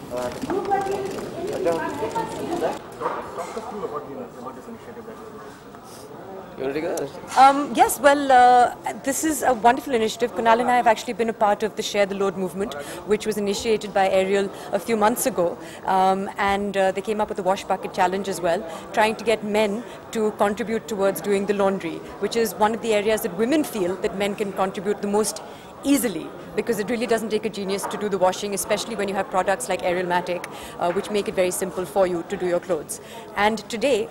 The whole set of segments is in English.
Talk us through about this initiative that you're doing. You want to take that? Yes, well, this is a wonderful initiative. Kunal and I have actually been a part of the Share the Load movement, which was initiated by Ariel a few months ago. And they came up with the Wash Bucket Challenge as well, trying to get men to contribute towards doing the laundry, which is one of the areas that women feel that men can contribute the most easily, because it really doesn't take a genius to do the washing, especially when you have products like Ariel Matic, which make it very simple for you to do your clothes. And today,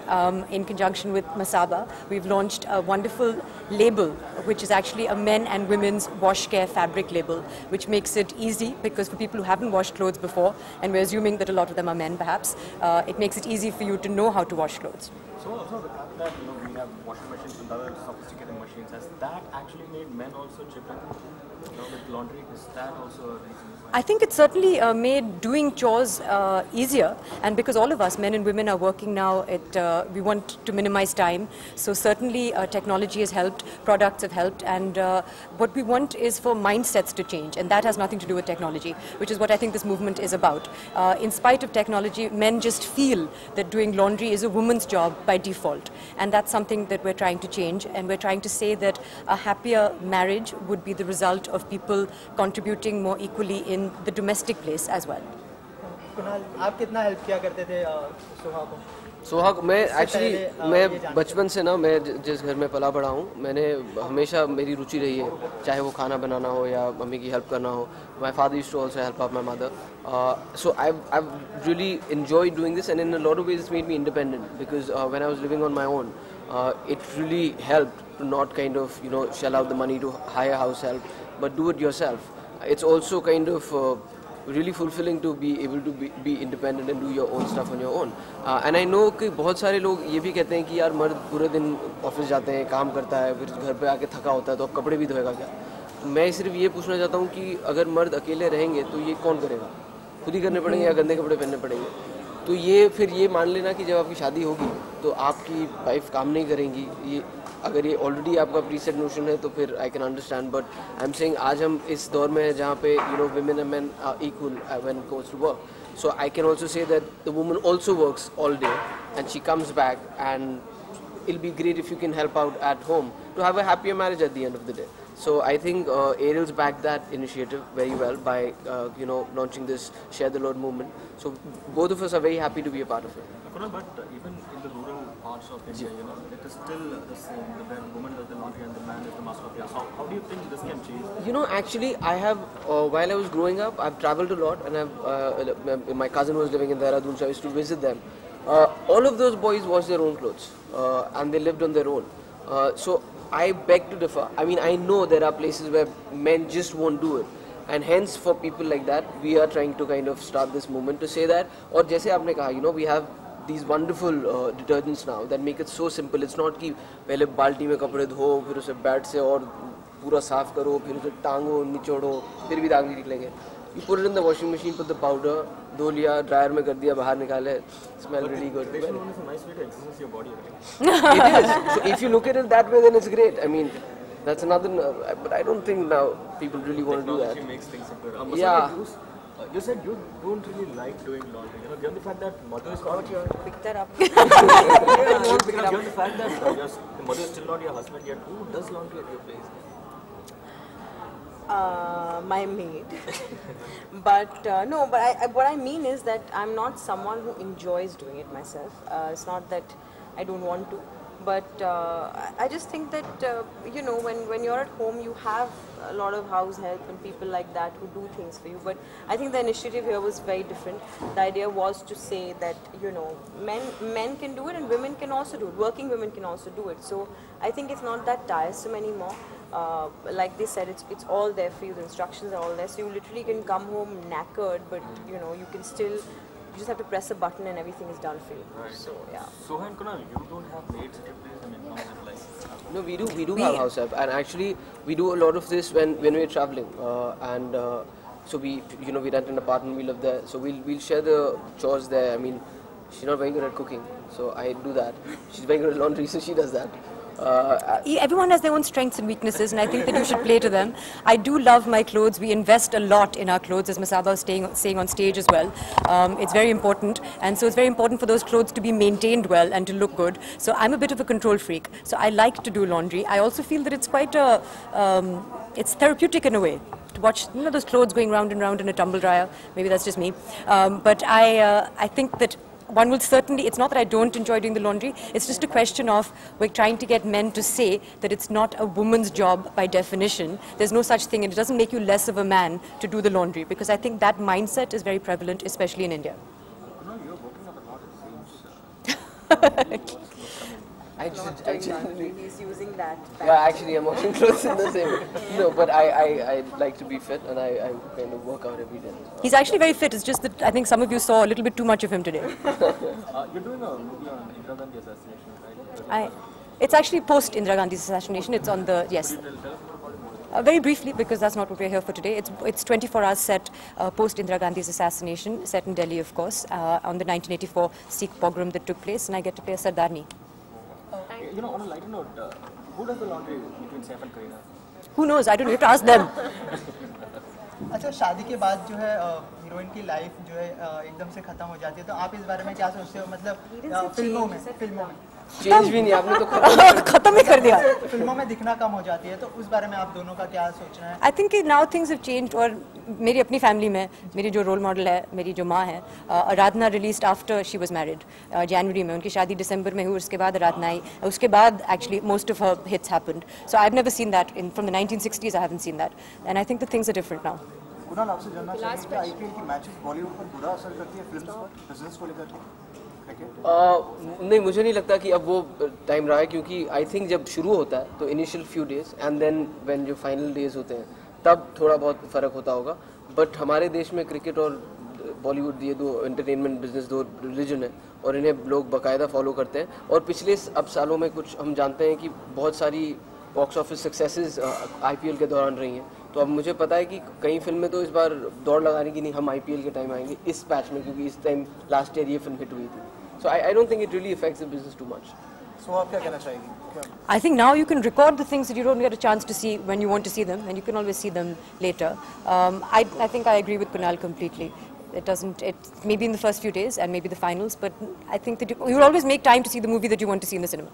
in conjunction with Masaba, we've launched a wonderful label, which is actually a men and women's wash care fabric label, which makes it easy, because for people who haven't washed clothes before, and we're assuming that a lot of them are men perhaps, it makes it easy for you to know how to wash clothes. So also the fact that we have washing machines and other sophisticated machines, has that actually made men also chip in with laundry? Is that also a reason? I think it certainly made doing chores easier, and because all of us, men and women, are working now, we want to minimize time. So certainly technology has helped, products have helped, and what we want is for mindsets to change, and that has nothing to do with technology, which is what I think this movement is about. In spite of technology, men just feel that doing laundry is a woman's job by default, and that's something that we're trying to change, and we're trying to say that a happier marriage would be the result of people contributing more equally in the domestic place as well. Kunal, आप कितना help किया करते थे सुहा को? सुहाग, मैं बचपन से ना, मैं जिस घर में पला बड़ा हूँ, मैंने हमेशा मेरी रुचि रही है, चाहे वो खाना बनाना हो या मम्मी की हेल्प करना हो. My father used to also help out my mother. So I've really enjoyed doing this, and in a lot of ways it's made me independent, because when I was living on my own, it really helped to not kind of shell out the money to hire house help, but do it yourself. It's also kind of really fulfilling to be able to be independent and do your own stuff on your own. And I know कि बहुत सारे लोग ये भी कहते हैं कि यार मर्द पूरे दिन ऑफिस जाते हैं, काम करता है, फिर घर पे आके थका होता है, तो अब कपड़े भी धोएगा क्या? मैं सिर्फ ये पूछना चाहता हूँ कि अगर मर्द अकेले रहेंगे तो ये कौन करेगा? खुद ही करने पड़ेंगे या गंदे कपड़े पहनने पड़ेंगे? तो ये फिर ये मान लेना कि जब आपकी शादी होगी तो आपकी वाइफ काम नहीं करेंगी, ये अगर ये ऑलरेडी आपका प्रीसेट नोशन है तो फिर I can understand. But I am saying आज हम इस दौर में हैं जहाँ पे women and men are equal when it comes to work. So I can also say that the woman also works all day and she comes back, and it'll be great if you can help out at home to have a happier marriage at the end of the day. So I think Ariel's backed that initiative very well by launching this Share the Load movement. So both of us are very happy to be a part of it. Kunal, but even in the rural parts of India, it is still the same. The woman does the laundry and the man is the master of the house. How do you think this can change? Actually, I have, while I was growing up, I've traveled a lot, and my cousin was living in Dehradun, so I used to visit them. All of those boys wash their own clothes, and they lived on their own. So I beg to differ. I mean, I know there are places where men just won't do it. And hence, for people like that, we are trying to kind of start this movement to say that. Or जैसे आपने कहा, we have these wonderful detergents now that make it so simple. It's not कि पहले बाल्टी में कपड़े धो, फिर उसे बैट से और पूरा साफ करो, फिर उसे टांगो, निचोड़ो, फिर भी दाग नहीं निकलेंगे. You put it in the washing machine, put the powder, धो लिया, dryer में कर दिया, बाहर निकाले, smell really good. It is a nice way to exercise your body, right? It is. So if you look at it that way, then it's great. I mean, that's another. But I don't think now people really want to do that. Technology makes things simpler. Yeah. You said you don't really like doing laundry. Given the fact that mother is not your Pick that up. given the fact that your mother is still not your husband yet, who does laundry at your place? My maid. But no, but what I mean is that I'm not someone who enjoys doing it myself. It's not that I don't want to, but I just think that when you're at home, you have a lot of house help and people like that who do things for you. But I think the initiative here was very different. The idea was to say that men can do it and women can also do it. Working women can also do it. So I think it's not that tiresome anymore. Like they said, it's all there for you. The instructions are all there, so you literally can come home knackered, but you can still. You just have to press a button and everything is done for you. Right. So yeah. Soha and Kunal, you don't have maids at your place. I mean, no, like. No, we do have house help, and actually we do a lot of this when we're traveling, so we rent an apartment, we live there, so we'll share the chores there. I mean, she's not very good at cooking, so I do that. She's very good at laundry, so she does that. Everyone has their own strengths and weaknesses, and I think that you should play to them. I do love my clothes. We invest a lot in our clothes, as Masaba was saying on stage as well. It's very important, and so it's very important for those clothes to be maintained well and to look good. So I'm a bit of a control freak, so I like to do laundry. I also feel that it's quite a, it's therapeutic in a way. To watch, you know, those clothes going round and round in a tumble dryer. Maybe that's just me, but I think that one will certainly, it's not that I don't enjoy doing the laundry, it's just a question of we're trying to get men to say that it's not a woman's job by definition. There's no such thing, and it doesn't make you less of a man to do the laundry, because I think that mindset is very prevalent, especially in India. No, you're working on a lot, it seems. I genuinely, He's using that. yeah, actually I'm washing clothes in the same way. No, but I like to be fit, and I kind of work out every day. He's actually very fit, it's just that I think some of you saw a little bit too much of him today. You're doing a movie on Indira Gandhi assassination, right? It's actually post Indira Gandhi's assassination, it's on the, yes. Tell us more about it. Very briefly, because that's not what we're here for today. It's 24 hours set post Indira Gandhi's assassination, set in Delhi, of course, on the 1984 Sikh pogrom that took place, and I get to play a Sardarni. You know, on a lighter note, who does the laundry between Saif and Kareena? Who knows? I don't know. You have to ask them. अच्छा, शादी के बाद जो है heroine की life जो है एकदम से खत्म हो जाती है, तो आप इस बारे में क्या सोचते हो? मतलब फिल्मों में चेंज भी नहीं, आपने तो खत्म ही कर दिया. फिल्मों में दिखना कम हो जाती है, तो उस बारे में आप दोनों का क्या सोचना है? I think now things have changed. और मेरी अपनी फैमिली में मेरी जो रोल मॉडल है, मेरी जो माँ है, Aradhana released after she was married, जनवरी में. उनकी शादी दिसंबर में हुई, उसके बाद आराधना आई. उसके बाद actually most of her hits happened. So I have never seen that from the 1960s. I haven't seen that, and I think the things are different now. Kunal, आपसे जानना चाहेंगे कि आईपीएल की मैचेस बॉलीवुड पर बुरा असर करती है फिल्म्स पर, बिजनेस को लेकर के? नहीं, मुझे नहीं लगता कि अब वो टाइम रहा है, क्योंकि आई थिंक जब शुरू होता है तो initial few days and then when जो फाइनल डेज होते हैं तब थोड़ा बहुत फ़र्क होता होगा. बट हमारे देश में क्रिकेट और बॉलीवुड, ये दो एंटरटेनमेंट बिजनेस, दो रिलीजन है, और इन्हें लोग बाकायदा फॉलो करते हैं. और पिछले अब सालों में कुछ हम जानते हैं कि बहुत सारी बॉक्स ऑफिस सक्सेसेस आईपीएल के दौरान रही हैं. तो अब मुझे पता है कि कई फिल्में तो इस बार दौड़ लगाने की नहीं, हम आईपीएल के टाइम आएंगे इस पैच में, क्योंकि इस टाइम लास्ट ईयर ये फिल्म हिट हुई थी. So I don't think it really affects the business too much. So आप क्या कहना चाहेंगे? I think now you can record the things that you don't get a chance to see when you want to see them, and you can always see them later. I think I agree with Kunal completely. It doesn't, it maybe in the first few days and maybe the finals, but I think that you will always make time to see the movie that you want to see in the cinema.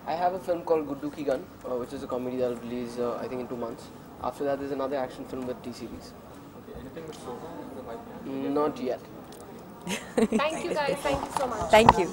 I have a film called Guddu Ki Gun, which is a comedy that will release I think in 2 months. After that there's another action film with T-Series. Okay, anything with Shobha in the pipeline? Not yet. Thank you guys. Thank you so much. Thank you.